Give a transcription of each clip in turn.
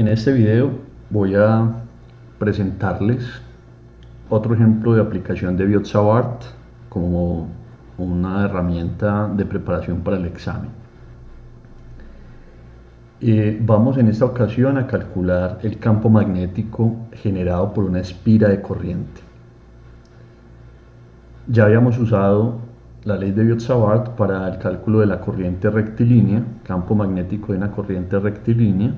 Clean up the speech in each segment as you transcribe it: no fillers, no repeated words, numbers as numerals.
En este video voy a presentarles otro ejemplo de aplicación de BiotSavart como una herramienta de preparación para el examen. Vamos en esta ocasión a calcular el campo magnético generado por una espira de corriente. Ya habíamos usado la ley de BiotSavart para el cálculo de la corriente rectilínea, campo magnético de una corriente rectilínea,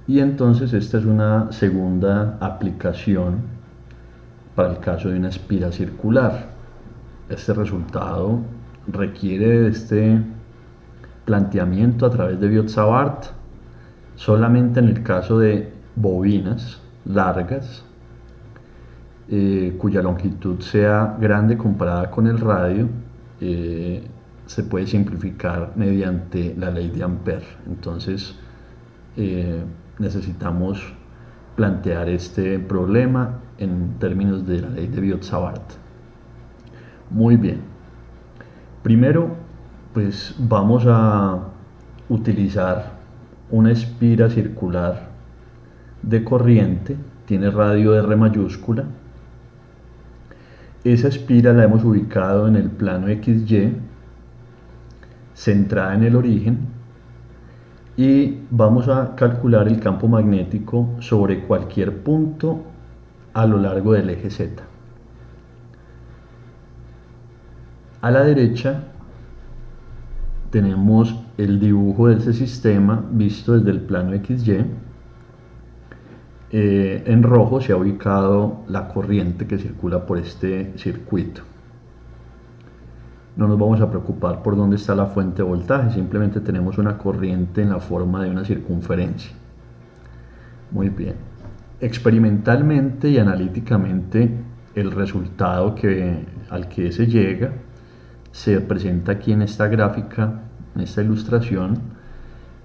y entonces esta es una segunda aplicación para el caso de una espira circular. Este resultado requiere de este planteamiento a través de BiotSavart solamente en el caso de bobinas largas cuya longitud sea grande comparada con el radio. Se puede simplificar mediante la ley de Ampère. Entonces necesitamos plantear este problema en términos de la ley de BiotSavart. Muy bien. Primero, pues vamos a utilizar una espira circular de corriente, tiene radio R mayúscula. Esa espira la hemos ubicado en el plano XY, centrada en el origen, y vamos a calcular el campo magnético sobre cualquier punto a lo largo del eje Z. A la derecha tenemos el dibujo de ese sistema visto desde el plano XY. En rojo se ha ubicado la corriente que circula por este circuito. No nos vamos a preocupar por dónde está la fuente de voltaje, simplemente tenemos una corriente en la forma de una circunferencia. Muy bien. Experimentalmente y analíticamente, el resultado al que se llega se presenta aquí en esta gráfica, en esta ilustración.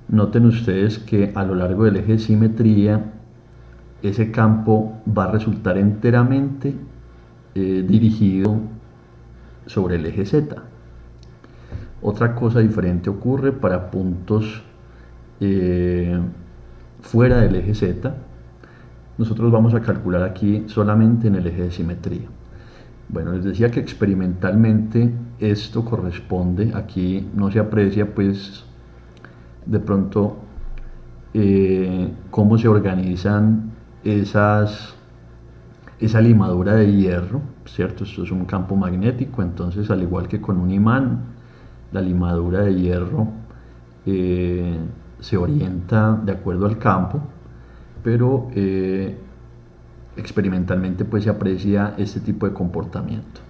Noten ustedes que a lo largo del eje de simetría ese campo va a resultar enteramente dirigido sobre el eje Z. Otra cosa diferente ocurre para puntos fuera del eje Z. Nosotros vamos a calcular aquí solamente en el eje de simetría. Bueno, les decía que experimentalmente esto corresponde, aquí no se aprecia pues de pronto cómo se organizan esa limadura de hierro, ¿cierto? Esto es un campo magnético, entonces al igual que con un imán, la limadura de hierro se orienta de acuerdo al campo, pero experimentalmente pues se aprecia este tipo de comportamiento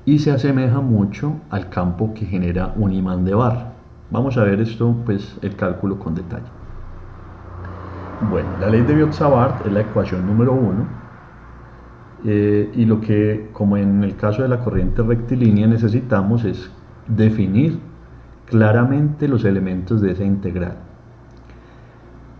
y se asemeja mucho al campo que genera un imán de barra. Vamos a ver esto, pues el cálculo con detalle. Bueno, la ley de BiotSavart es la ecuación número 1 y lo que, como en el caso de la corriente rectilínea, necesitamos es definir claramente los elementos de esa integral.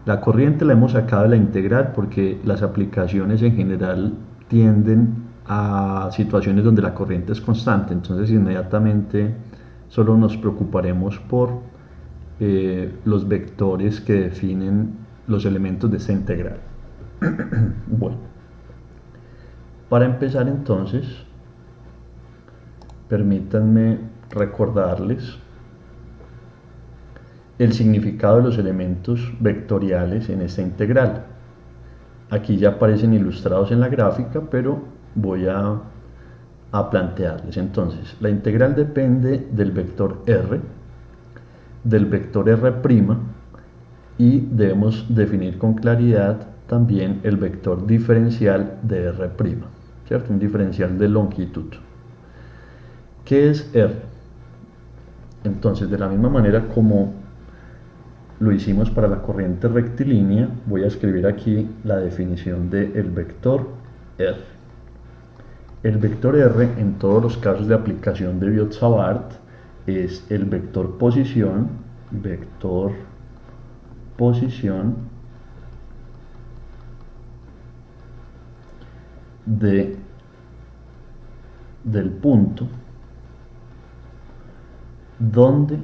La corriente la hemos sacado de la integral porque las aplicaciones en general tienden a situaciones donde la corriente es constante, entonces inmediatamente solo nos preocuparemos por los vectores que definen los elementos de esta integral. Bueno, para empezar entonces, permítanme recordarles el significado de los elementos vectoriales en esta integral. Aquí ya aparecen ilustrados en la gráfica, pero voy a plantearles. Entonces, la integral depende del vector r, del vector r' y debemos definir con claridad también el vector diferencial de r', ¿cierto? Un diferencial de longitud. ¿Qué es r? Entonces, de la misma manera como lo hicimos para la corriente rectilínea, voy a escribir aquí la definición del vector r. El vector r en todos los casos de aplicación de BiotSavart es el vector posición del punto donde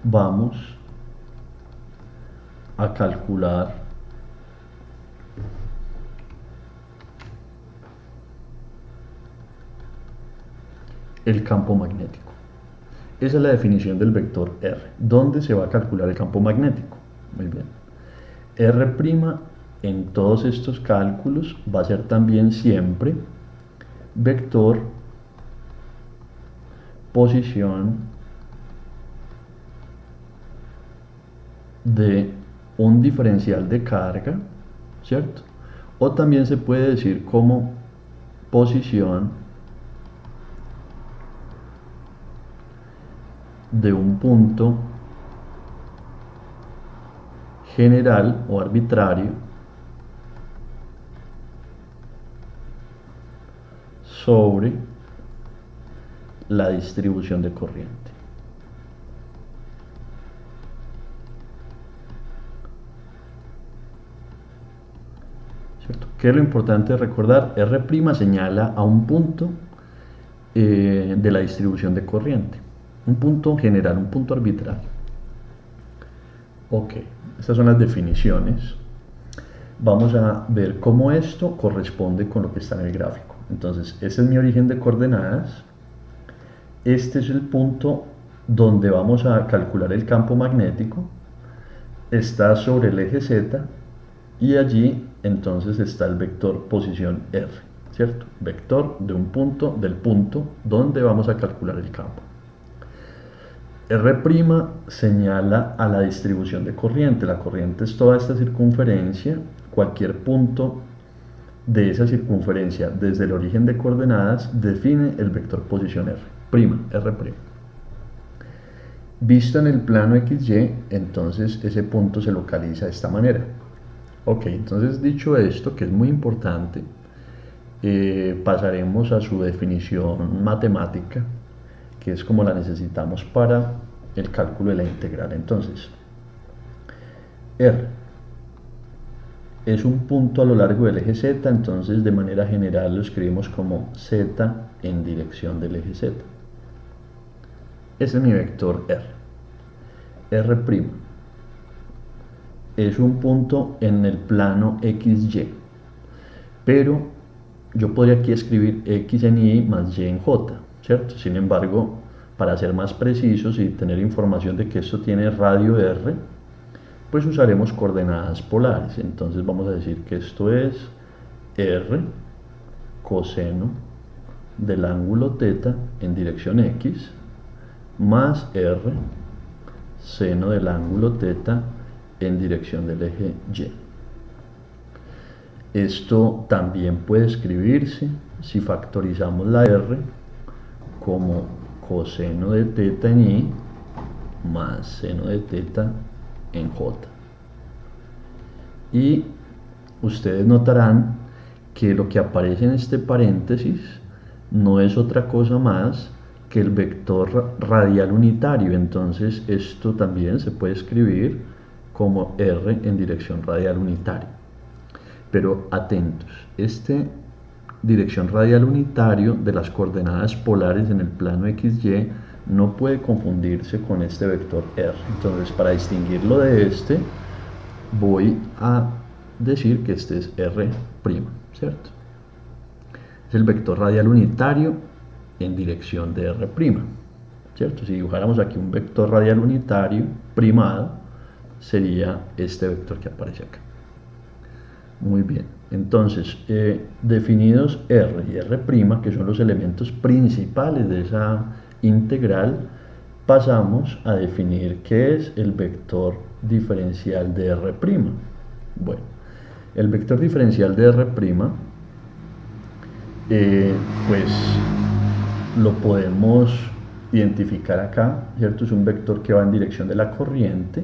vamos a calcular el campo magnético. Esa es la definición del vector R. ¿Dónde se va a calcular el campo magnético? Muy bien. R' en todos estos cálculos va a ser también siempre vector posición de un diferencial de carga, ¿cierto? O también se puede decir como posición de un punto general o arbitrario sobre la distribución de corriente. ¿Cierto? ¿Qué es lo importante de recordar? R' señala a un punto de la distribución de corriente, un punto general, un punto arbitrario. Ok, estas son las definiciones. Vamos a ver cómo esto corresponde con lo que está en el gráfico. Entonces, ese es mi origen de coordenadas. Este es el punto donde vamos a calcular el campo magnético. Está sobre el eje Z y allí entonces está el vector posición R, ¿cierto? Vector de un punto, del punto donde vamos a calcular el campo. R' señala a la distribución de corriente. La corriente es toda esta circunferencia. Cualquier punto de esa circunferencia desde el origen de coordenadas define el vector posición R'. Visto en el plano XY, entonces ese punto se localiza de esta manera. Ok, entonces dicho esto, que es muy importante, pasaremos a su definición matemática, que es como la necesitamos para el cálculo de la integral. Entonces, R es un punto a lo largo del eje Z, entonces de manera general lo escribimos como Z en dirección del eje Z. Ese es mi vector R. R' es un punto en el plano XY, pero yo podría aquí escribir X en Y más Y en J, ¿cierto? Sin embargo, para ser más precisos y tener información de que esto tiene radio R, pues usaremos coordenadas polares. Entonces vamos a decir que esto es R coseno del ángulo θ en dirección X más R seno del ángulo θ en dirección del eje Y. Esto también puede escribirse, si factorizamos la R, como coseno de θ en Y más seno de θ en J. Y ustedes notarán que lo que aparece en este paréntesis no es otra cosa más que el vector radial unitario. Entonces esto también se puede escribir como R en dirección radial unitaria. Pero atentos, dirección radial unitario de las coordenadas polares en el plano XY no puede confundirse con este vector R. Entonces, para distinguirlo de este, voy a decir que este es R', ¿cierto? Es el vector radial unitario en dirección de R', ¿cierto? Si dibujáramos aquí un vector radial unitario primado, sería este vector que aparece acá. Muy bien, entonces, definidos R y R', que son los elementos principales de esa integral, pasamos a definir qué es el vector diferencial de R'. Bueno, el vector diferencial de R', pues lo podemos identificar acá, ¿cierto? Es un vector que va en dirección de la corriente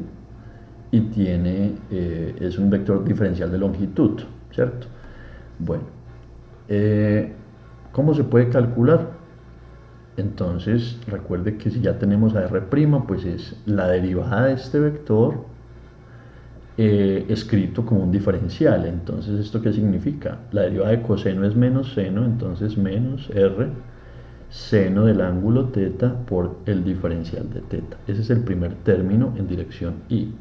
y es un vector diferencial de longitud, ¿cierto? Bueno, ¿cómo se puede calcular? Entonces, recuerde que si ya tenemos a R', pues es la derivada de este vector escrito como un diferencial. Entonces, ¿esto qué significa? La derivada de coseno es menos seno, entonces menos R seno del ángulo θ por el diferencial de θ. Ese es el primer término en dirección Y.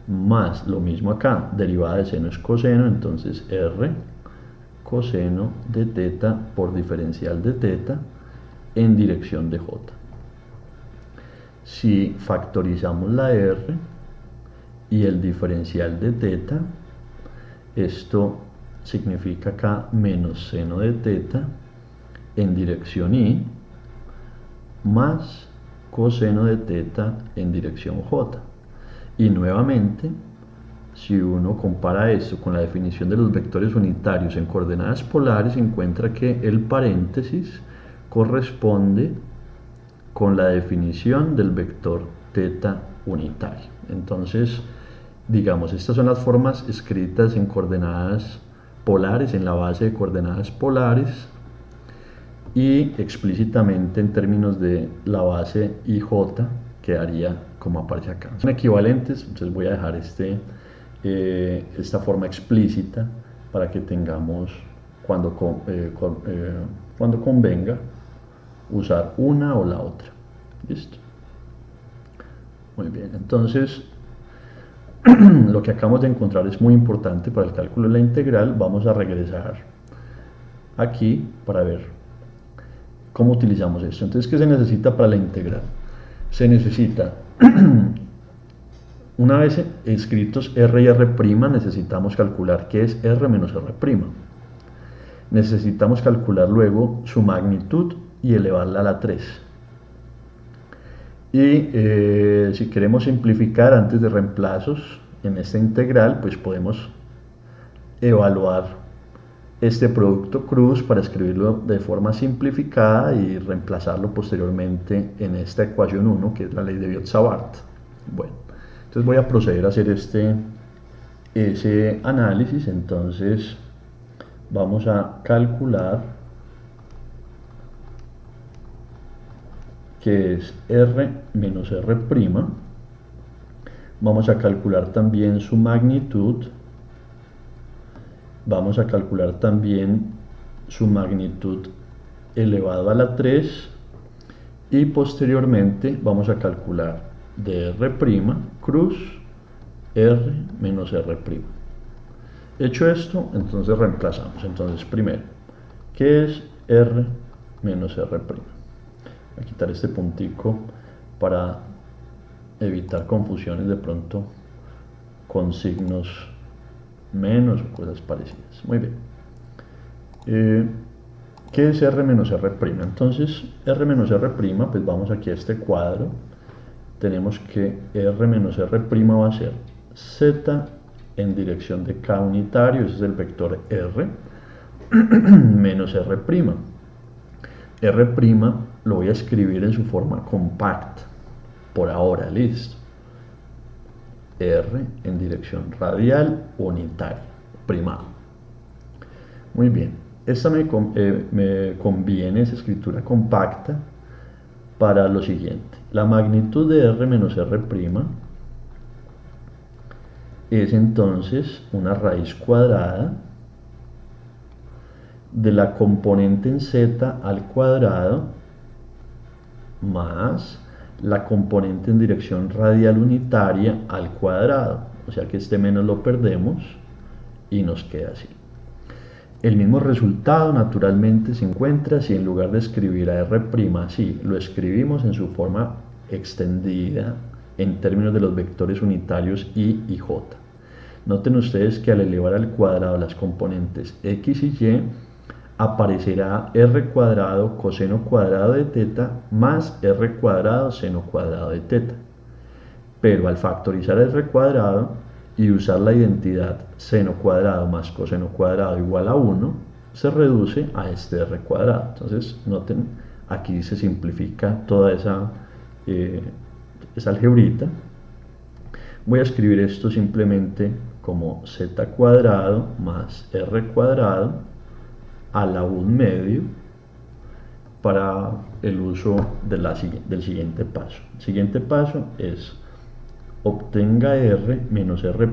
más lo mismo acá, derivada de seno es coseno, entonces r coseno de teta por diferencial de teta en dirección de j. Si factorizamos la r y el diferencial de teta, esto significa acá menos seno de teta en dirección y más coseno de teta en dirección j. Y nuevamente, si uno compara esto con la definición de los vectores unitarios en coordenadas polares, encuentra que el paréntesis corresponde con la definición del vector teta unitario. Entonces, digamos, estas son las formas escritas en coordenadas polares, en la base de coordenadas polares, y explícitamente en términos de la base IJ quedaría como aparece acá. Son equivalentes, entonces voy a dejar esta forma explícita para que tengamos cuando convenga usar una o la otra. ¿Listo? Muy bien, entonces lo que acabamos de encontrar es muy importante para el cálculo de la integral. Vamos a regresar aquí para ver cómo utilizamos esto. Entonces, ¿qué se necesita para la integral? Se necesita, una vez escritos r y r', necesitamos calcular qué es r menos r'. Necesitamos calcular luego su magnitud y elevarla a la 3. Y si queremos simplificar antes de reemplazos en esta integral, pues podemos evaluar este producto cruz para escribirlo de forma simplificada y reemplazarlo posteriormente en esta ecuación 1, que es la ley de Biot-Savart. Bueno, entonces voy a proceder a hacer ese análisis. Entonces vamos a calcular que es r menos r'. Vamos a calcular también su magnitud. Vamos a calcular también su magnitud elevado a la 3 y posteriormente vamos a calcular de r' cruz r menos r'. Hecho esto, entonces reemplazamos. Entonces primero, ¿qué es r menos r'? Voy a quitar este puntico para evitar confusiones de pronto con signos menos o cosas parecidas. Muy bien. ¿Qué es r menos r'? Entonces, r menos r', pues vamos aquí a este cuadro. Tenemos que r menos r' va a ser z en dirección de k unitario, ese es el vector r, menos r'. R' lo voy a escribir en su forma compacta, por ahora, listo. R en dirección radial unitaria, primado. Muy bien, esta me conviene, esa escritura compacta, para lo siguiente. La magnitud de r menos r' es entonces una raíz cuadrada de la componente en z al cuadrado más la componente en dirección radial unitaria al cuadrado. O sea que este menos lo perdemos y nos queda así. El mismo resultado naturalmente se encuentra si en lugar de escribir a r' así, lo escribimos en su forma extendida en términos de los vectores unitarios y j. Noten ustedes que al elevar al cuadrado las componentes x y y, aparecerá r cuadrado coseno cuadrado de teta más r cuadrado seno cuadrado de teta. Pero al factorizar r cuadrado y usar la identidad seno cuadrado más coseno cuadrado igual a 1, se reduce a este r cuadrado. Entonces, noten, aquí se simplifica toda esa algebrita. Voy a escribir esto simplemente como z cuadrado más r cuadrado a la 1/2 para el uso del siguiente paso. El siguiente paso es obtenga r menos r',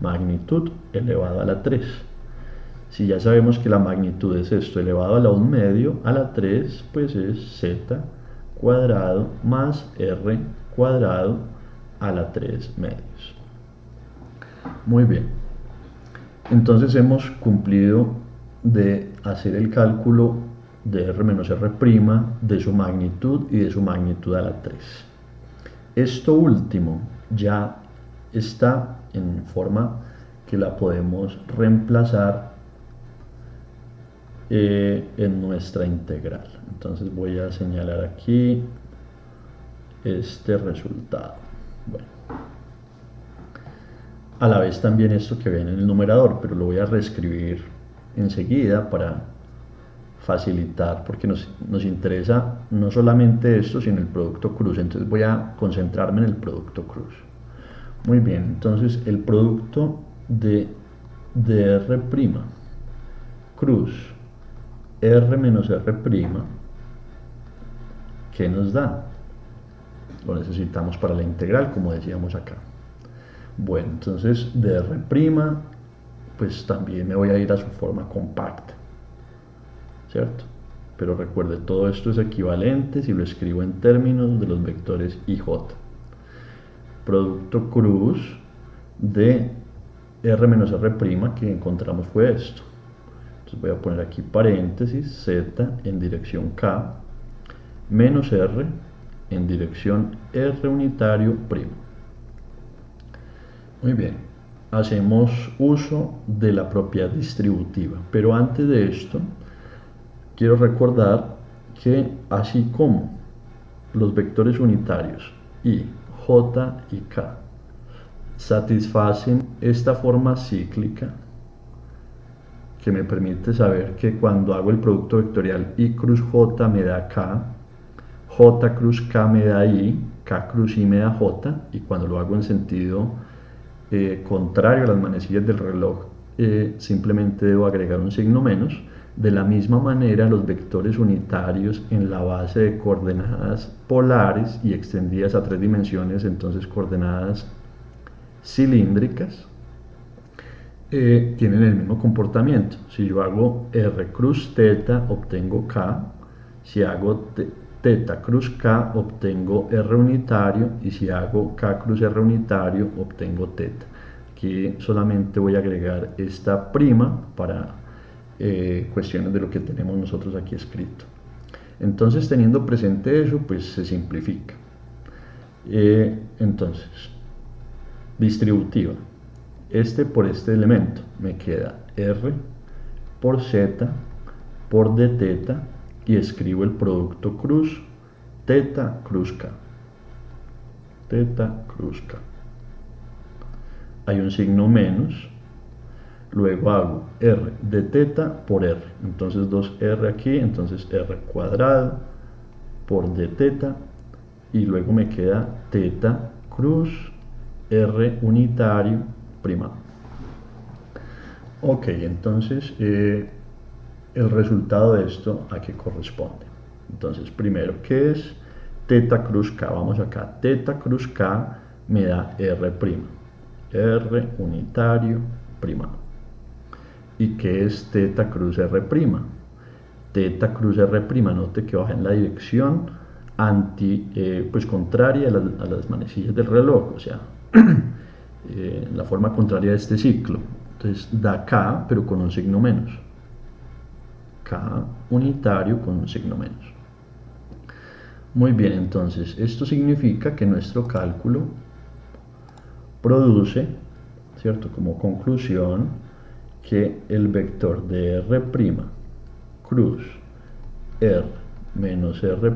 magnitud elevado a la 3. Si ya sabemos que la magnitud es esto elevado a la 1/2 a la 3, pues es z cuadrado más r cuadrado a la 3/2. Muy bien. Entonces hemos cumplido de hacer el cálculo de R menos R', de su magnitud y de su magnitud a la 3. Esto último ya está en forma que la podemos reemplazar en nuestra integral. Entonces voy a señalar aquí este resultado. Bueno, a la vez también esto que ven en el numerador, pero lo voy a reescribir enseguida para facilitar, porque nos interesa no solamente esto, sino el producto cruz. Entonces voy a concentrarme en el producto cruz. Muy bien, entonces el producto de R' cruz R menos R', ¿qué nos da? Lo necesitamos para la integral, como decíamos acá. Bueno, entonces de R', pues también me voy a ir a su forma compacta, ¿cierto? Pero recuerde, todo esto es equivalente si lo escribo en términos de los vectores I, J. Producto cruz de R menos R', que encontramos fue esto. Entonces voy a poner aquí paréntesis, Z en dirección K, menos R en dirección R unitario primo. Muy bien, hacemos uso de la propiedad distributiva, pero antes de esto quiero recordar que así como los vectores unitarios I, J y K satisfacen esta forma cíclica que me permite saber que cuando hago el producto vectorial I cruz J me da K, J cruz K me da I, K cruz I me da J, y cuando lo hago en sentido contrario a las manecillas del reloj, simplemente debo agregar un signo menos. De la misma manera, los vectores unitarios en la base de coordenadas polares y extendidas a 3 dimensiones, entonces coordenadas cilíndricas, tienen el mismo comportamiento. Si yo hago R cruz teta, obtengo K. Si hago teta cruz K, obtengo R unitario. Y si hago K cruz R unitario, obtengo teta. Aquí solamente voy a agregar esta prima para cuestiones de lo que tenemos nosotros aquí escrito. Entonces, teniendo presente eso, pues se simplifica. Entonces, distributiva. Este por este elemento me queda R por Z por d teta, y escribo el producto cruz teta cruz K. Teta cruz K. Hay un signo menos. Luego hago R de teta por R. Entonces 2R aquí, entonces R cuadrado por d teta. Y luego me queda teta cruz R unitario prima. Ok, entonces el resultado de esto a qué corresponde. Entonces, primero, ¿qué es teta cruz K? Vamos acá. Teta cruz K me da R'. R unitario prima. ¿Y qué es teta cruz R'? Teta cruz R', note que baja en la dirección pues contraria a las manecillas del reloj, o sea, la forma contraria de este ciclo. Entonces da K, pero con un signo menos. K unitario con un signo menos. Muy bien, entonces esto significa que nuestro cálculo produce, ¿cierto? Como conclusión, que el vector de R' cruz R menos R',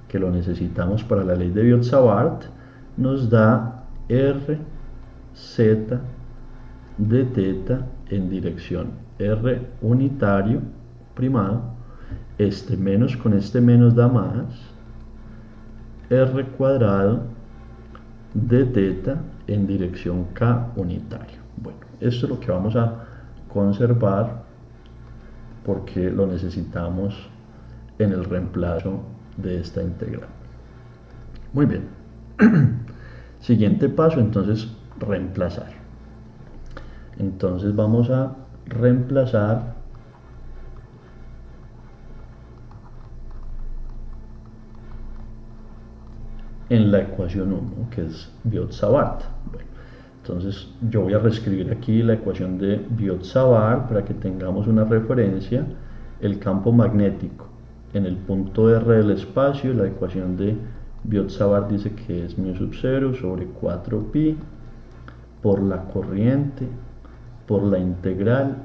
que lo necesitamos para la ley de Biot-Savart, nos da R, Z, de teta en dirección R unitario primado. Este menos con este menos da más R cuadrado de teta en dirección K unitario. Bueno, esto es lo que vamos a conservar porque lo necesitamos en el reemplazo de esta integral. Muy bien. Siguiente paso, entonces, reemplazar. Entonces vamos a reemplazar en la ecuación 1, que es Biot-Savart. Bueno, Entonces yo voy a reescribir aquí la ecuación de Biot-Savart para que tengamos una referencia. El campo magnético en el punto R del espacio, la ecuación de Biot-Savart dice que es mu sub 0 sobre 4pi por la corriente por la integral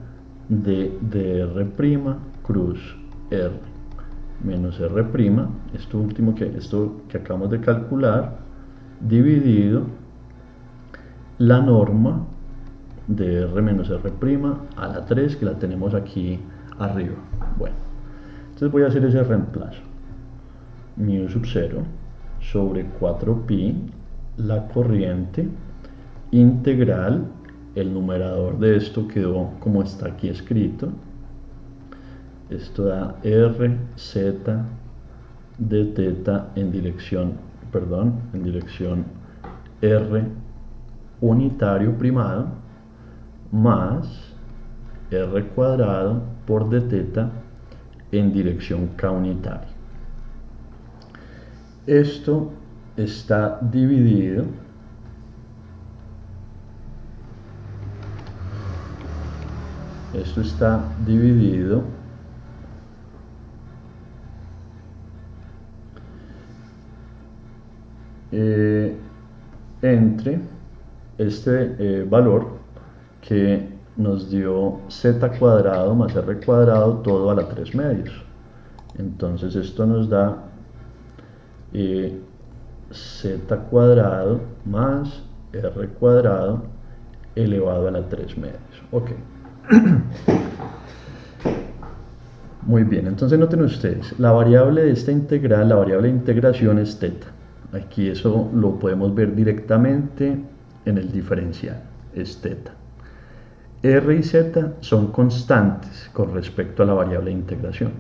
de dr' cruz R menos R', esto que acabamos de calcular, dividido la norma de R menos R' a la 3, que la tenemos aquí arriba. Bueno, entonces voy a hacer ese reemplazo. Mu sub 0 sobre 4pi, la corriente, integral, el numerador de esto quedó como está aquí escrito. Esto da R, Z de teta en dirección R unitario primado más R cuadrado por d teta en dirección K unitario. Esto está dividido entre este valor que nos dio z cuadrado más r cuadrado todo a la 3 medios. Entonces esto nos da z cuadrado más r cuadrado elevado a la 3 medios. Ok. Muy bien, entonces noten ustedes, la variable de esta integral, la variable de integración es teta. Aquí eso lo podemos ver directamente en el diferencial, es teta. R y Z son constantes con respecto a la variable de integración.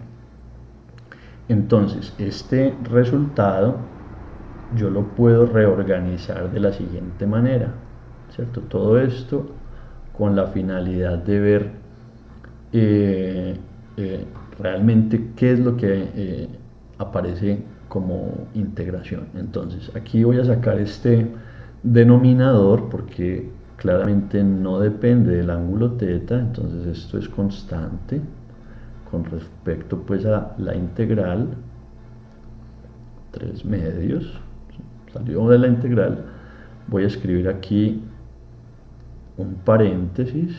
Entonces, este resultado yo lo puedo reorganizar de la siguiente manera, ¿cierto? Todo esto con la finalidad de ver realmente qué es lo que aparece como integración. Entonces aquí voy a sacar este denominador porque claramente no depende del ángulo teta, entonces esto es constante con respecto pues a la integral 3 medios, salió de la integral. Voy a escribir aquí un paréntesis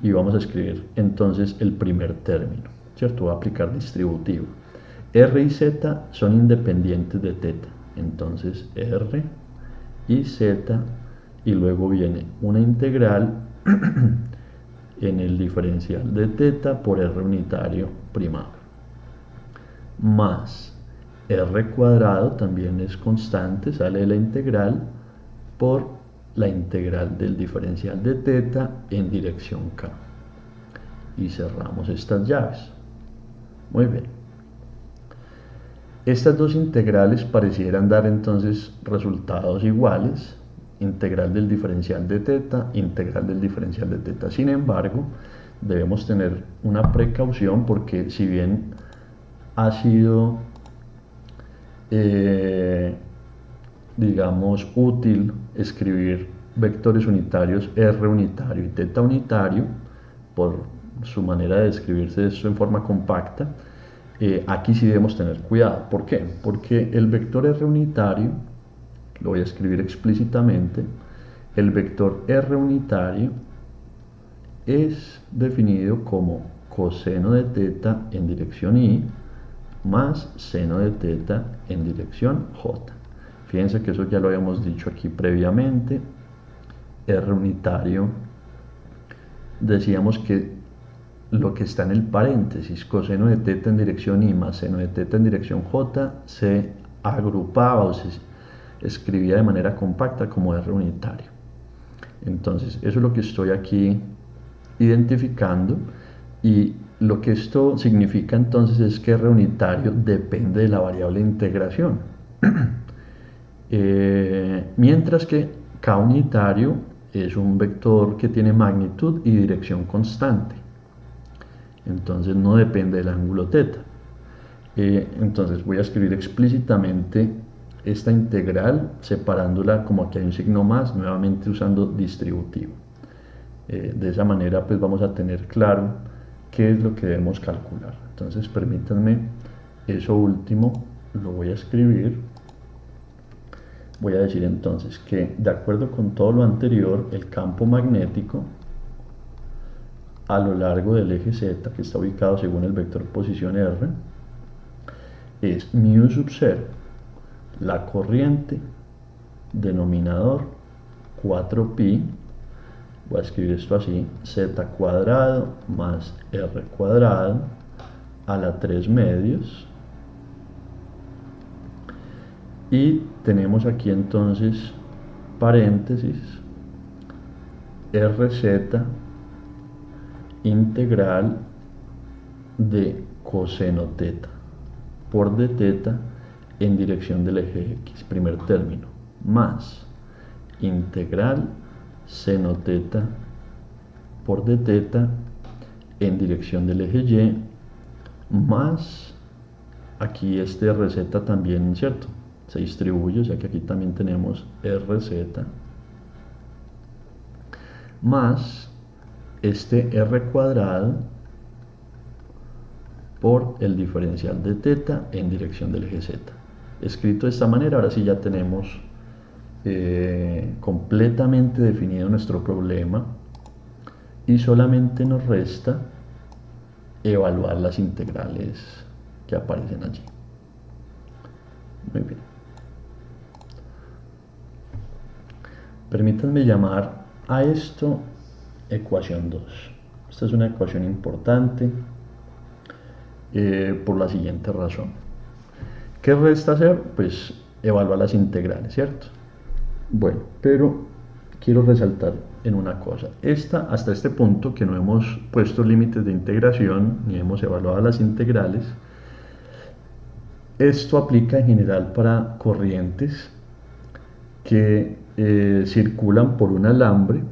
y vamos a escribir entonces el primer término, ¿cierto? Voy a aplicar distributivo. R y Z son independientes de teta, entonces R y Z, y luego viene una integral en el diferencial de teta por R unitario primado, más R cuadrado, también es constante, sale de la integral, por la integral del diferencial de teta en dirección K. Y cerramos estas llaves. Muy bien. Estas dos integrales parecieran dar entonces resultados iguales, integral del diferencial de teta, integral del diferencial de teta. Sin embargo, debemos tener una precaución porque si bien ha sido, digamos, útil escribir vectores unitarios R unitario y teta unitario, por su manera de escribirse esto en forma compacta, aquí sí debemos tener cuidado. ¿Por qué? Porque el vector R unitario, lo voy a escribir explícitamente, el vector R unitario es definido como coseno de teta en dirección Y más seno de teta en dirección J. Fíjense que eso ya lo habíamos dicho aquí previamente. R unitario, decíamos que lo que está en el paréntesis, coseno de teta en dirección Y más seno de teta en dirección J, se agrupaba o se escribía de manera compacta como R unitario. Entonces, eso es lo que estoy aquí identificando, y lo que esto significa entonces es que R unitario depende de la variable de integración. Mientras que K unitario es un vector que tiene magnitud y dirección constante. Entonces no depende del ángulo teta. Entonces voy a escribir explícitamente esta integral separándola, como aquí hay un signo más, nuevamente usando distributivo. De esa manera pues vamos a tener claro qué es lo que debemos calcular. Entonces permítanme, eso último lo voy a escribir. Voy a decir entonces que de acuerdo con todo lo anterior, el campo magnético a lo largo del eje Z, que está ubicado según el vector posición R, es mu sub 0, la corriente, denominador 4pi, voy a escribir esto así, z cuadrado más r cuadrado a la 3 medios, y tenemos aquí entonces paréntesis rz integral de coseno teta por d teta en dirección del eje X, primer término, más integral seno teta por d teta en dirección del eje Y, más aquí este rz también, ¿cierto? Se distribuye, o sea que aquí también tenemos rz, más este r cuadrado por el diferencial de teta en dirección del eje Z. Escrito de esta manera, ahora sí ya tenemos completamente definido nuestro problema y solamente nos resta evaluar las integrales que aparecen allí. Muy bien. Permítanme llamar a esto ecuación 2. Esta es una ecuación importante por la siguiente razón. ¿Qué resta hacer? Pues evaluar las integrales, ¿cierto? Bueno, pero quiero resaltar en una cosa. Hasta este punto que no hemos puesto límites de integración ni hemos evaluado las integrales, esto aplica en general para corrientes que circulan por un alambre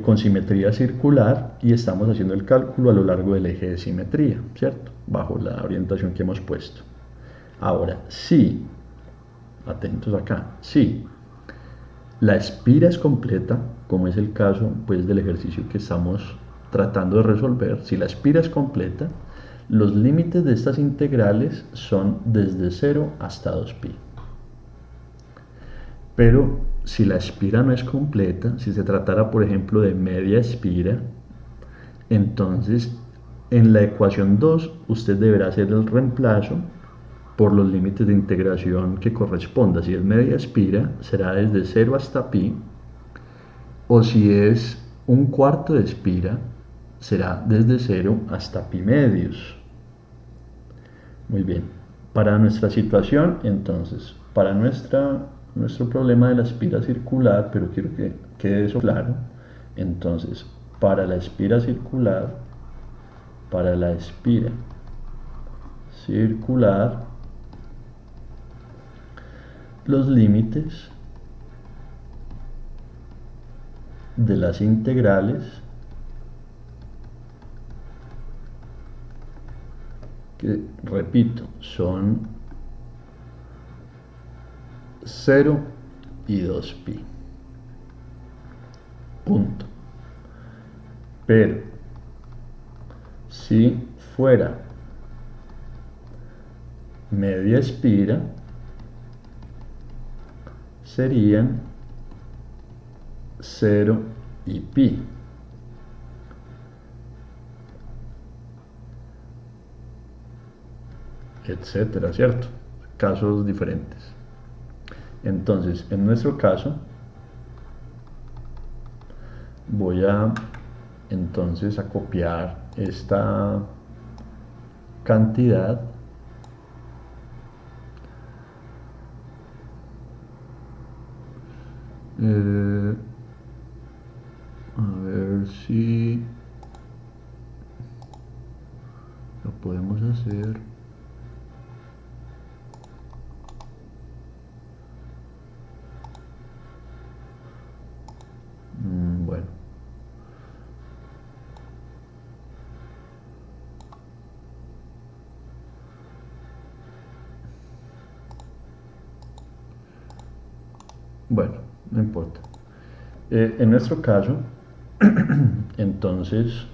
con simetría circular y estamos haciendo el cálculo a lo largo del eje de simetría, ¿cierto? Bajo la orientación que hemos puesto. Ahora, si, atentos acá, si la espira es completa, como es el caso pues, del ejercicio que estamos tratando de resolver, si la espira es completa, los límites de estas integrales son desde 0 hasta 2pi. Pero si la espira no es completa, si se tratara por ejemplo de media espira, entonces en la ecuación 2 usted deberá hacer el reemplazo por los límites de integración que corresponda. Si es media espira, será desde 0 hasta pi, o si es un cuarto de espira, será desde 0 hasta pi medios. Muy bien, para nuestra situación, entonces, para nuestro problema de la espira circular, pero quiero que quede eso claro, entonces, para la espira circular, los límites de las integrales, que repito, son 0 y 2pi. Punto. Pero si fuera media espira, serían 0 y pi. Etcétera, ¿cierto? Casos diferentes. Entonces, en nuestro caso, voy a entonces a copiar esta cantidad a ver si lo podemos hacer. Bueno, Bueno, no importa. En nuestro caso, entonces,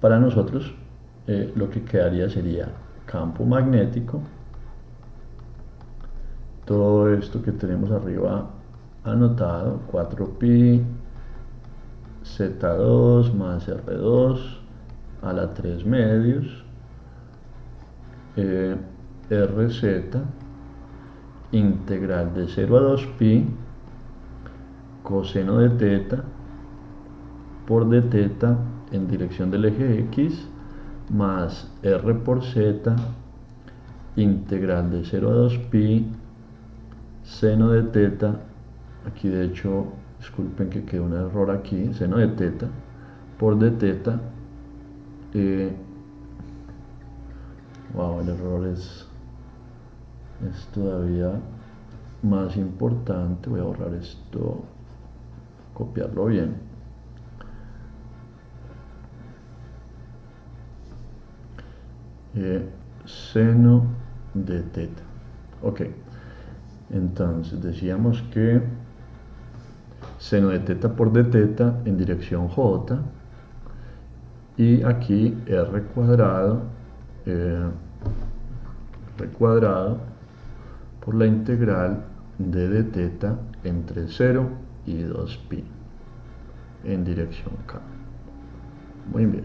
para nosotros lo que quedaría sería campo magnético, todo esto que tenemos arriba anotado, 4pi Z2 más R2 a la 3 medios, RZ integral de 0 a 2pi coseno de teta por d teta en dirección del eje X más R por Z integral de 0 a 2pi seno de teta, aquí de hecho, disculpen que quedó un error aquí, seno de teta por d teta, wow, el error es todavía más importante, voy a borrar esto, copiarlo bien, seno de teta, ok, entonces decíamos que seno de teta por d teta en dirección J, y aquí r cuadrado por la integral de d teta entre 0 y 2pi en dirección K. Muy bien.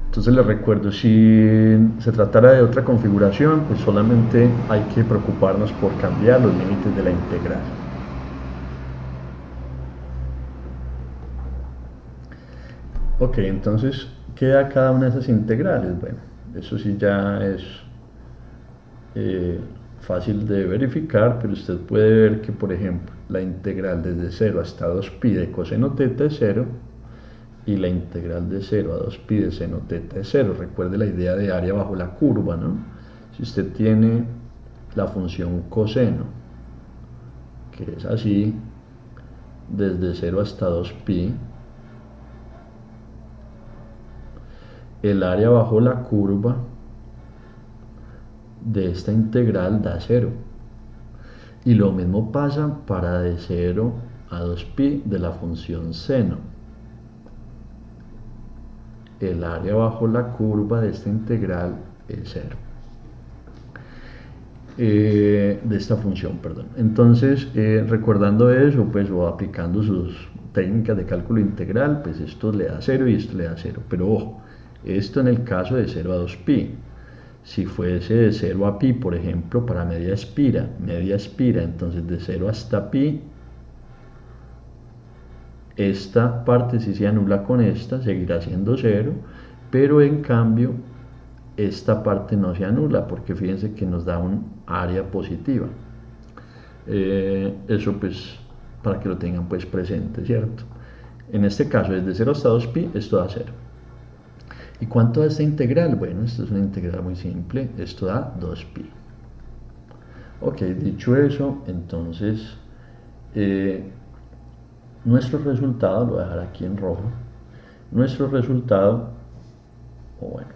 Entonces les recuerdo, si se tratara de otra configuración, pues solamente hay que preocuparnos por cambiar los límites de la integral. Ok, entonces queda cada una de esas integrales. Bueno, eso sí ya es fácil de verificar, pero usted puede ver que, por ejemplo, la integral desde 0 hasta 2pi de coseno teta es 0, y la integral de 0 a 2pi de seno teta es 0. Recuerde la idea de área bajo la curva, ¿no? Si usted tiene la función coseno, que es así, desde 0 hasta 2pi, el área bajo la curva de esta integral da 0. Y lo mismo pasa para de 0 a 2pi de la función seno. El área bajo la curva de esta integral es 0. De esta función, perdón. Entonces, recordando eso, pues, o aplicando sus técnicas de cálculo integral, pues esto le da 0 y esto le da 0. Pero ojo, esto en el caso de 0 a 2pi. Si fuese de 0 a pi, por ejemplo, para media espira, entonces de 0 hasta pi, esta parte si se anula con esta, seguirá siendo 0, pero en cambio esta parte no se anula, porque fíjense que nos da un área positiva. Eso pues para que lo tengan pues presente, ¿cierto? En este caso, desde 0 hasta 2pi, esto da 0. ¿Y cuánto da esta integral? Bueno, esto es una integral muy simple, esto da 2pi. Ok, dicho eso, entonces nuestro resultado, lo voy a dejar aquí en rojo, nuestro resultado, o bueno,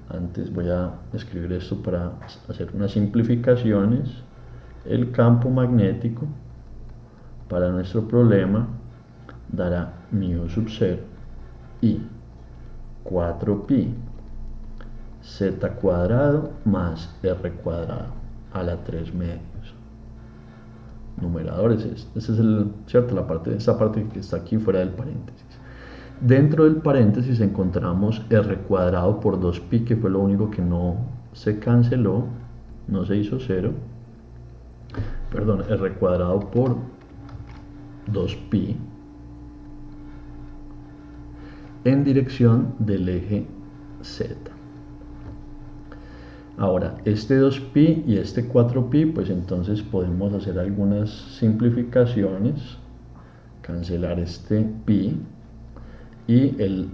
antes voy a escribir esto para hacer unas simplificaciones, el campo magnético para nuestro problema dará μ sub 0 y 4pi z cuadrado más r cuadrado a la 3 medios. Numeradores, esta es ¿cierto? Esta parte que está aquí fuera del paréntesis. Dentro del paréntesis encontramos r cuadrado por 2pi, que fue lo único que no se canceló, no se hizo 0. Perdón, r cuadrado por 2pi en dirección del eje Z. Ahora, este 2pi y este 4pi, pues entonces podemos hacer algunas simplificaciones, cancelar este pi, y el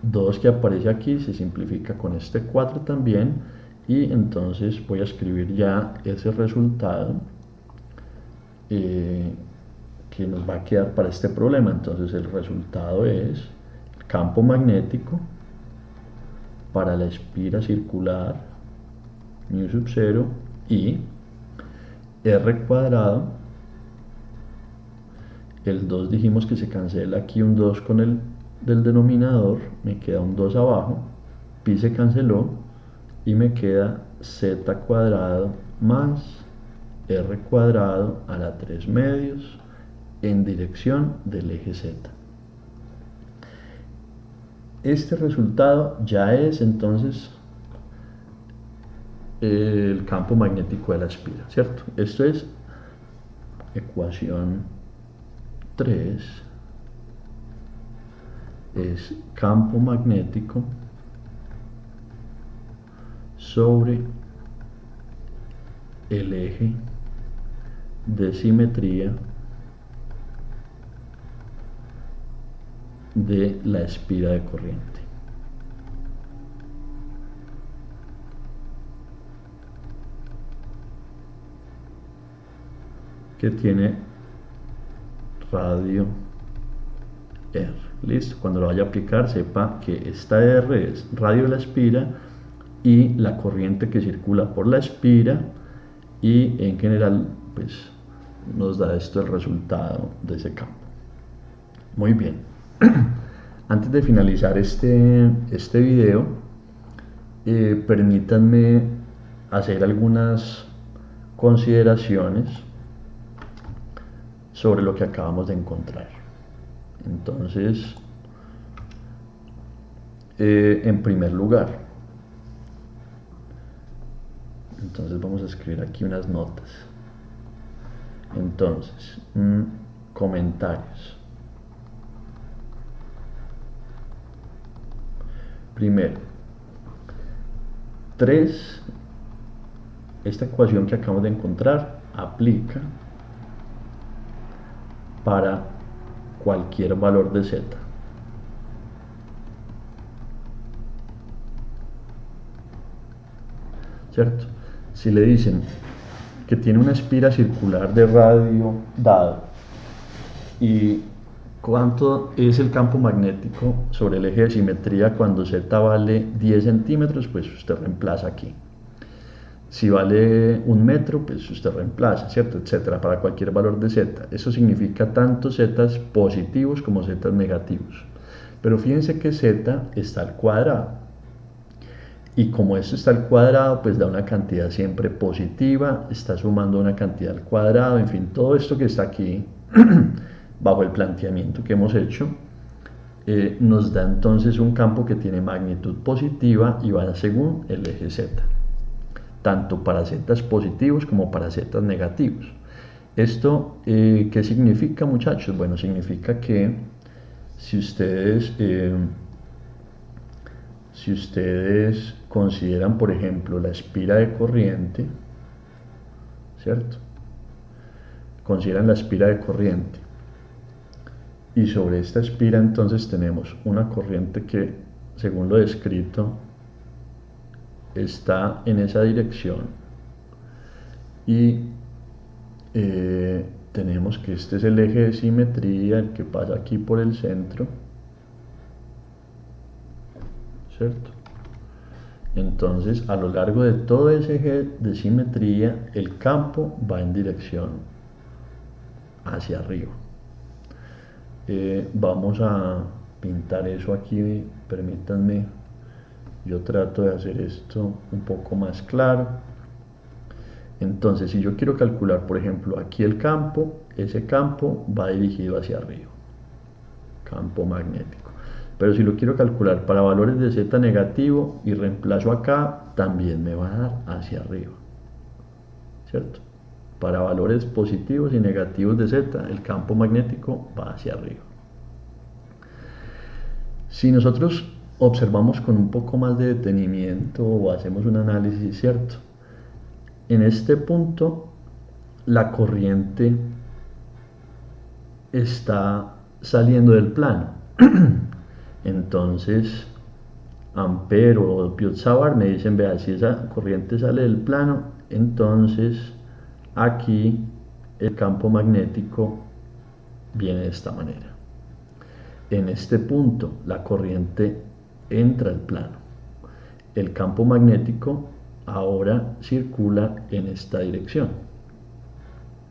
2 que aparece aquí se simplifica con este 4 también, y entonces voy a escribir ya ese resultado que nos va a quedar para este problema. Entonces el resultado es el campo magnético para la espira circular μ sub 0 y R cuadrado, el 2 dijimos que se cancela aquí un 2 con el del denominador, me queda un 2 abajo, pi se canceló y me queda z cuadrado más r cuadrado a la 3 medios en dirección del eje z. Este resultado ya es entonces el campo magnético de la espira, ¿cierto? Esto es ecuación 3, es campo magnético sobre el eje de simetría de la espira de corriente. Que tiene radio R. Listo, cuando lo vaya a aplicar sepa que esta R es radio de la espira y la corriente que circula por la espira, y en general pues nos da esto el resultado de ese campo. Muy bien. Antes de finalizar este video, permítanme hacer algunas consideraciones sobre lo que acabamos de encontrar. Entonces, en primer lugar, entonces vamos a escribir aquí unas notas. Entonces, comentarios. Primero, 3, esta ecuación que acabamos de encontrar aplica para cualquier valor de z. ¿Cierto? Si le dicen que tiene una espira circular de radio dado y cuánto es el campo magnético sobre el eje de simetría cuando z vale 10 centímetros, pues usted reemplaza aquí. Si vale 1 metro, pues usted reemplaza, ¿cierto? Etcétera, para cualquier valor de z. Eso significa tanto z positivos como z negativos. Pero fíjense que z está al cuadrado. Y como esto está al cuadrado, pues da una cantidad siempre positiva, está sumando una cantidad al cuadrado, en fin, todo esto que está aquí, bajo el planteamiento que hemos hecho, nos da entonces un campo que tiene magnitud positiva y va según el eje z, tanto para zetas positivos como para zetas negativos. ¿Esto qué significa, muchachos? Bueno, significa que si ustedes consideran, por ejemplo, la espira de corriente, ¿cierto? Consideran la espira de corriente. Y sobre esta espira entonces tenemos una corriente que, según lo descrito, está en esa dirección. Y tenemos que este es el eje de simetría, el que pasa aquí por el centro, ¿cierto? Entonces, a lo largo de todo ese eje de simetría, el campo va en dirección hacia arriba. Vamos a pintar eso aquí, permítanme, yo trato de hacer esto un poco más claro. Entonces, si yo quiero calcular, por ejemplo, aquí el campo, ese campo va dirigido hacia arriba, campo magnético. Pero si lo quiero calcular para valores de z negativo y reemplazo acá, también me va a dar hacia arriba, ¿cierto? Para valores positivos y negativos de z, el campo magnético va hacia arriba. Si nosotros observamos con un poco más de detenimiento o hacemos un análisis, ¿cierto? En este punto, la corriente está saliendo del plano. Entonces, Ampere o Biot-Savart me dicen, vea, si esa corriente sale del plano, entonces aquí el campo magnético viene de esta manera. En este punto, la corriente entra al plano. El campo magnético ahora circula en esta dirección.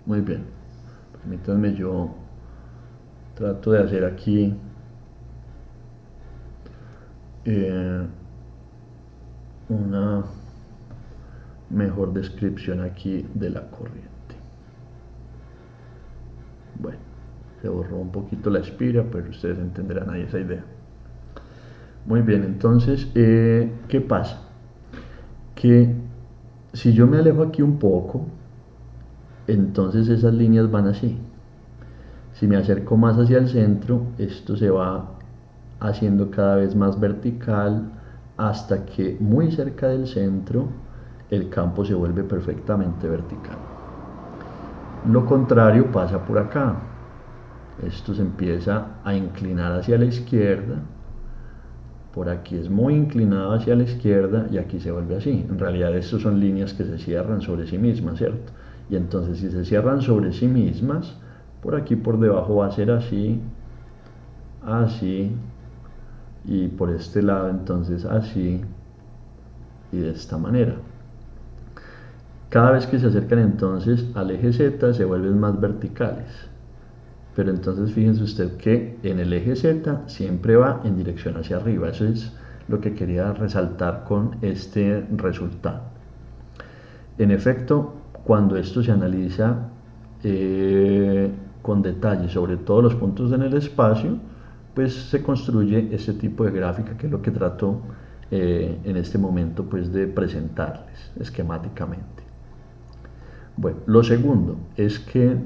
Muy bien. Permítanme, yo trato de hacer aquí eh, una mejor descripción aquí de la corriente. Bueno, se borró un poquito la espira, pero ustedes entenderán ahí esa idea. Muy bien, entonces, ¿qué pasa? Que si yo me alejo aquí un poco, entonces esas líneas van así. Si me acerco más hacia el centro, esto se va haciendo cada vez más vertical hasta que muy cerca del centro el campo se vuelve perfectamente vertical. Lo contrario pasa por acá. Esto se empieza a inclinar hacia la izquierda. Por aquí es muy inclinado hacia la izquierda y aquí se vuelve así. En realidad estas son líneas que se cierran sobre sí mismas, ¿cierto? Y entonces si se cierran sobre sí mismas, por aquí por debajo va a ser así, así, y por este lado entonces así y de esta manera. Cada vez que se acercan entonces al eje Z se vuelven más verticales. Pero entonces fíjense usted que en el eje Z siempre va en dirección hacia arriba. Eso es lo que quería resaltar con este resultado. En efecto, cuando esto se analiza con detalle sobre todos los puntos en el espacio, pues se construye este tipo de gráfica, que es lo que trato en este momento pues de presentarles esquemáticamente. Bueno, lo segundo es que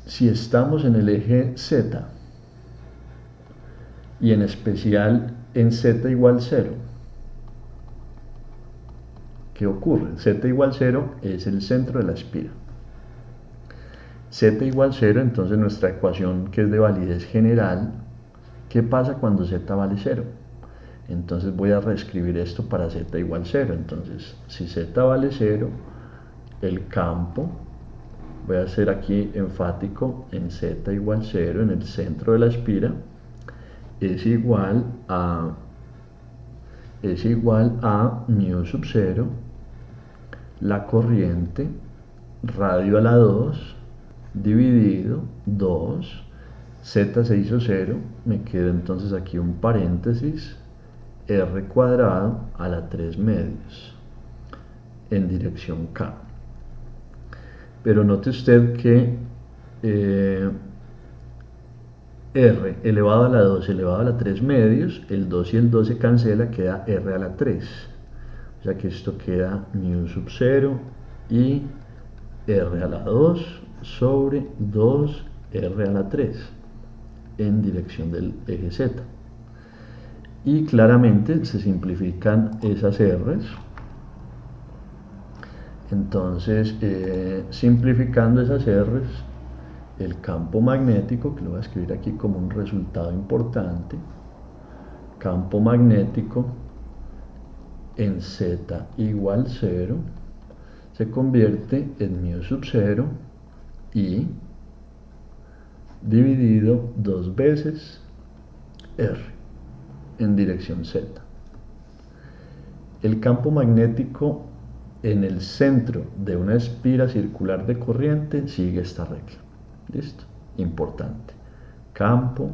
si estamos en el eje Z y en especial en Z igual 0, ¿qué ocurre? Z igual 0 es el centro de la espira. Z igual 0, entonces nuestra ecuación que es de validez general, ¿qué pasa cuando Z vale 0? Entonces voy a reescribir esto para Z igual 0. Entonces, si Z vale 0, el campo, voy a hacer aquí enfático en Z igual 0, en el centro de la espira, es igual a mu sub 0, la corriente, radio a la 2, dividido 2, Z se hizo 0, me queda entonces aquí un paréntesis, R cuadrado a la 3 medios, en dirección K. Pero note usted que R elevado a la 2 elevado a la 3 medios, el 2 y el 2 se cancela, queda R a la 3. O sea que esto queda mu sub 0 y R a la 2 sobre 2R a la 3 en dirección del eje Z. Y claramente se simplifican esas R's. Entonces, simplificando esas R's, el campo magnético, que lo voy a escribir aquí como un resultado importante, campo magnético en Z igual 0, se convierte en mu sub 0 y dividido 2 veces R en dirección Z. El campo magnético en el centro de una espira circular de corriente sigue esta regla. ¿Listo? Importante. Campo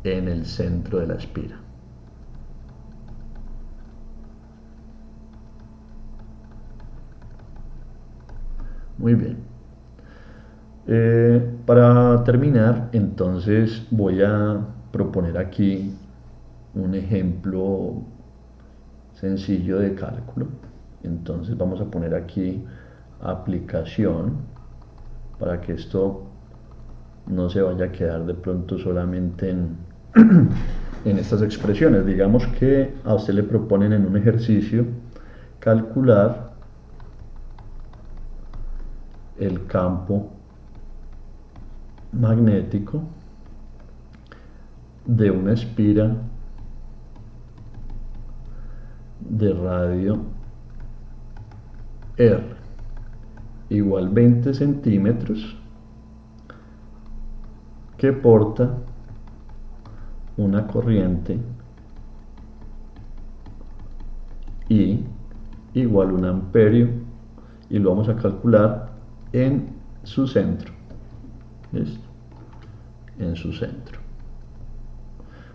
en el centro de la espira. Muy bien. Para terminar, entonces voy a proponer aquí un ejemplo sencillo de cálculo. Entonces vamos a poner aquí aplicación para que esto no se vaya a quedar de pronto solamente en estas expresiones. Digamos que a usted le proponen en un ejercicio calcular el campo magnético de una espira de radio R igual 20 centímetros que porta una corriente I igual a 1 amperio y lo vamos a calcular en su centro. ¿Listo? En su centro.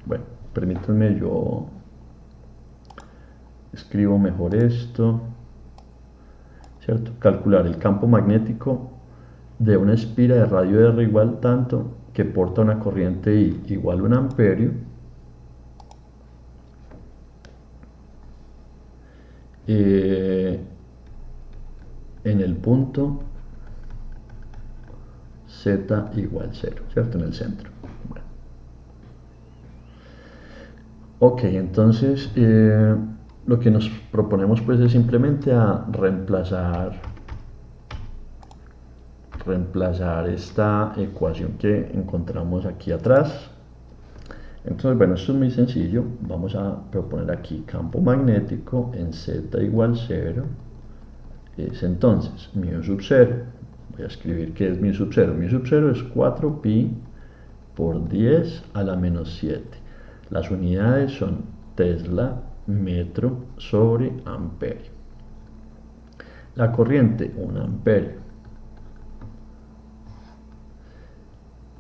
Bueno, permítanme, yo escribo mejor esto, ¿cierto? Calcular el campo magnético de una espira de radio R igual tanto que porta una corriente I igual a 1 amperio en el punto Z igual 0, ¿cierto? En el centro. Bueno. Ok, entonces lo que nos proponemos pues es simplemente a reemplazar esta ecuación que encontramos aquí atrás. Entonces, bueno, esto es muy sencillo. Vamos a proponer aquí campo magnético en Z igual 0 es entonces mu sub 0. Voy a escribir qué es mu sub 0. Mu sub 0 es 4pi por 10 a la menos 7. Las unidades son Tesla, metro sobre amperio. La corriente, 1 amperio.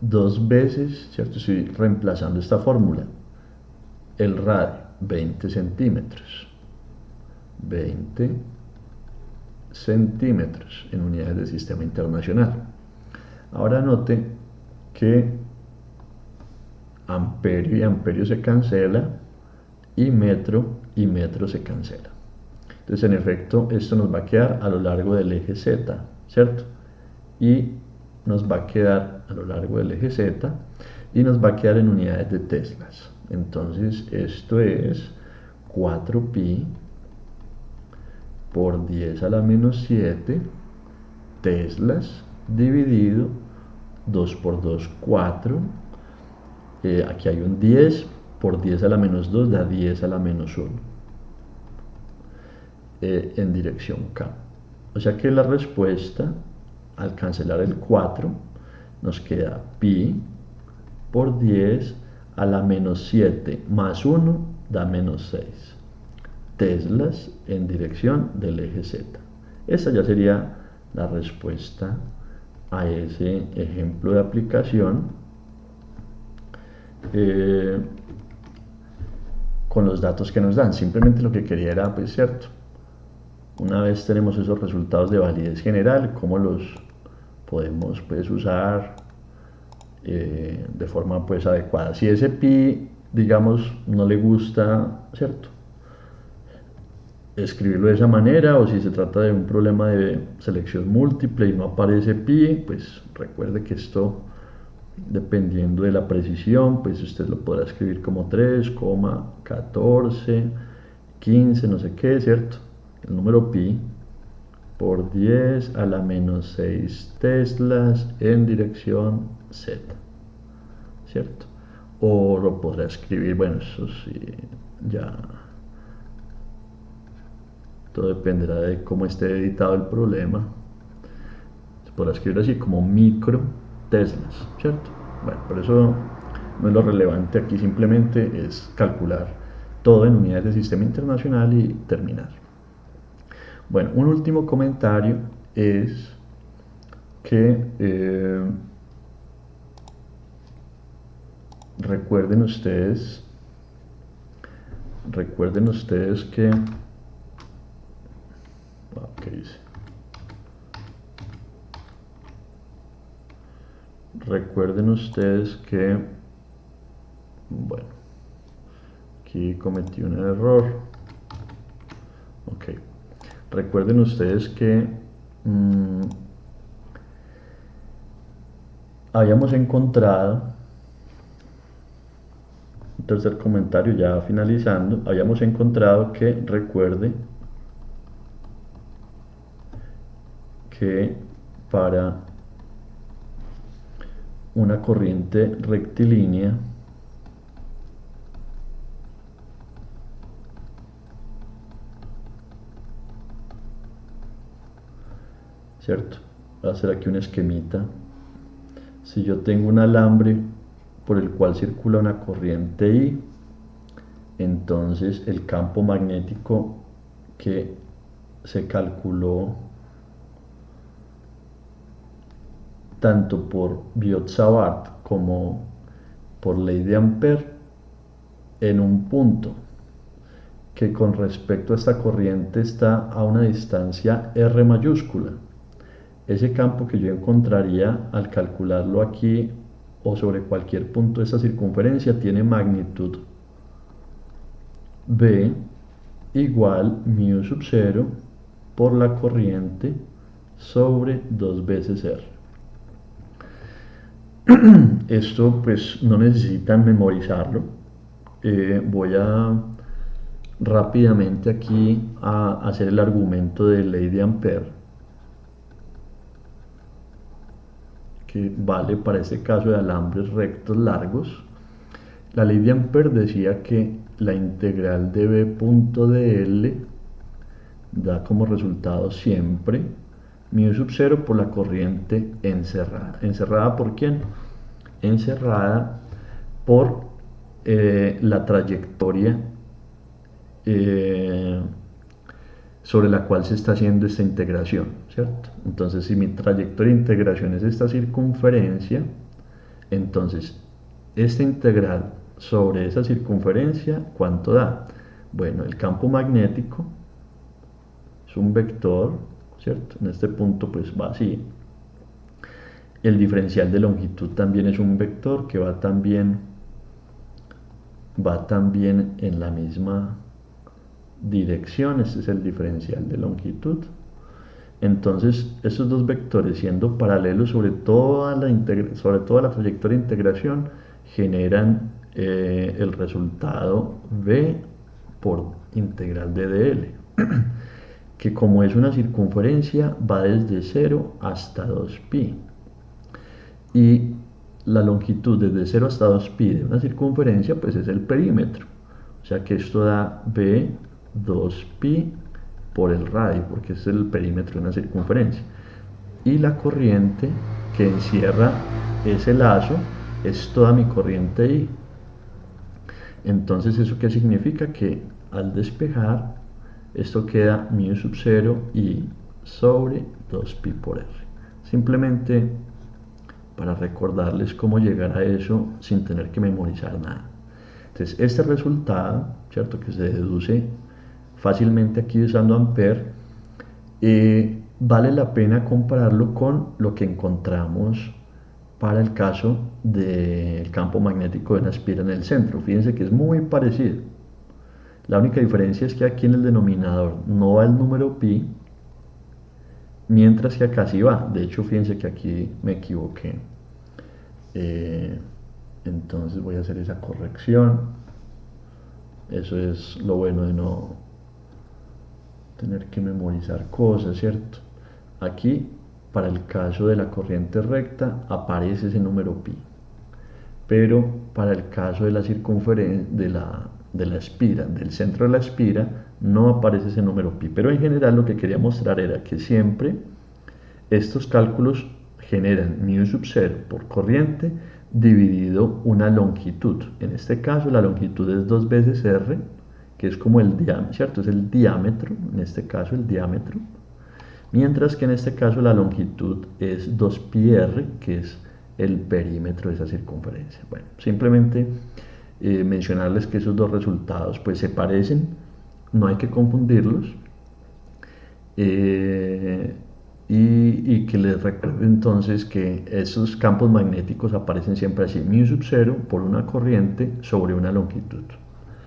Dos veces, ¿cierto? Estoy reemplazando esta fórmula. El radio, 20 centímetros. 20 centímetros en unidades del sistema internacional. Ahora note que amperio y amperio se cancela y metro se cancela. Entonces, en efecto, esto nos va a quedar a lo largo del eje Z, ¿cierto? Y nos va a quedar a lo largo del eje Z y nos va a quedar en unidades de teslas. Entonces, esto es 4pi por 10 a la menos 7 teslas dividido 2 por 2, 4. Aquí hay un 10 por 10 a la menos 2 da 10 a la menos 1 en dirección K. O sea que la respuesta, al cancelar el 4, nos queda pi por 10 a la menos 7 más 1 da menos 6 teslas en dirección del eje Z. Esa ya sería la respuesta a ese ejemplo de aplicación con los datos que nos dan. Simplemente lo que quería era, pues, cierto, una vez tenemos esos resultados de validez general, cómo los podemos pues usar de forma pues adecuada. Si ese pi, digamos, no le gusta, ¿cierto?, escribirlo de esa manera, o si se trata de un problema de selección múltiple y no aparece pi, pues recuerde que esto, dependiendo de la precisión, pues usted lo podrá escribir como 3,14, 15, no sé qué, ¿cierto? El número pi por 10 a la menos 6 teslas en dirección Z, ¿cierto? O lo podrá escribir, bueno, eso sí, ya todo dependerá de cómo esté editado el problema. Se podrá escribir así como micro teslas, ¿cierto? Bueno, por eso no es lo relevante aquí, simplemente es calcular todo en unidades de sistema internacional y terminar. Bueno, un último comentario es que recuerden ustedes que ¿qué dice? Recuerden ustedes que, bueno, aquí cometí un error. Ok, recuerden ustedes que habíamos encontrado, un tercer comentario ya finalizando, habíamos encontrado que, recuerde que para una corriente rectilínea ¿cierto? Voy a hacer aquí un esquemita. Si yo tengo un alambre por el cual circula una corriente I. Entonces el campo magnético que se calculó tanto por Biot-Savart como por ley de Ampère en un punto que con respecto a esta corriente está a una distancia R mayúscula. Ese campo que yo encontraría al calcularlo aquí o sobre cualquier punto de esta circunferencia tiene magnitud B igual mu sub 0 por la corriente sobre 2 veces R. Esto pues no necesitan memorizarlo. Voy a rápidamente aquí a hacer el argumento de ley de Ampère, que vale para este caso de alambres rectos largos. La ley de Ampère decía que la integral de B punto de L da como resultado siempre mu sub 0 por la corriente encerrada. ¿Encerrada por quién? Encerrada por la trayectoria sobre la cual se está haciendo esta integración, ¿cierto? Entonces, si mi trayectoria de integración es esta circunferencia, entonces esta integral sobre esa circunferencia, ¿cuánto da? Bueno, el campo magnético es un vector, ¿cierto? En este punto pues va así. El diferencial de longitud también es un vector que va también en la misma dirección. Este es el diferencial de longitud. Entonces, estos dos vectores, siendo paralelos sobre toda la trayectoria de integración, generan el resultado V por integral de dl, que como es una circunferencia, va desde 0 hasta 2pi. Y la longitud desde 0 hasta 2pi de una circunferencia, pues es el perímetro. O sea que esto da B 2pi por el radio, porque es el perímetro de una circunferencia. Y la corriente que encierra ese lazo es toda mi corriente I. Entonces, ¿eso qué significa? Que al despejar, esto queda mu sub 0 I sobre 2pi por R. Simplemente para recordarles cómo llegar a eso sin tener que memorizar nada. Entonces, este resultado, ¿cierto? Que se deduce fácilmente aquí usando Ampère, vale la pena compararlo con lo que encontramos para el caso del campo magnético de una espira en el centro. Fíjense que es muy parecido. La única diferencia es que aquí en el denominador no va el número pi, mientras que acá sí va. De hecho, fíjense que aquí me equivoqué. Entonces voy a hacer esa corrección. Eso es lo bueno de no tener que memorizar cosas, ¿cierto? Aquí, para el caso de la corriente recta, aparece ese número pi. Pero para el caso de la circunferencia, de la espira, del centro de la espira, no aparece ese número pi. Pero en general lo que quería mostrar era que siempre estos cálculos generan mu sub 0 por corriente dividido una longitud. En este caso la longitud es 2 veces r, que es como el diámetro, ¿cierto? Es el diámetro, en este caso el diámetro. Mientras que en este caso la longitud es 2πr, que es el perímetro de esa circunferencia. Bueno, simplemente mencionarles que esos dos resultados pues se parecen, no hay que confundirlos. Y que les recuerde entonces que esos campos magnéticos aparecen siempre así, mu sub 0 por una corriente sobre una longitud.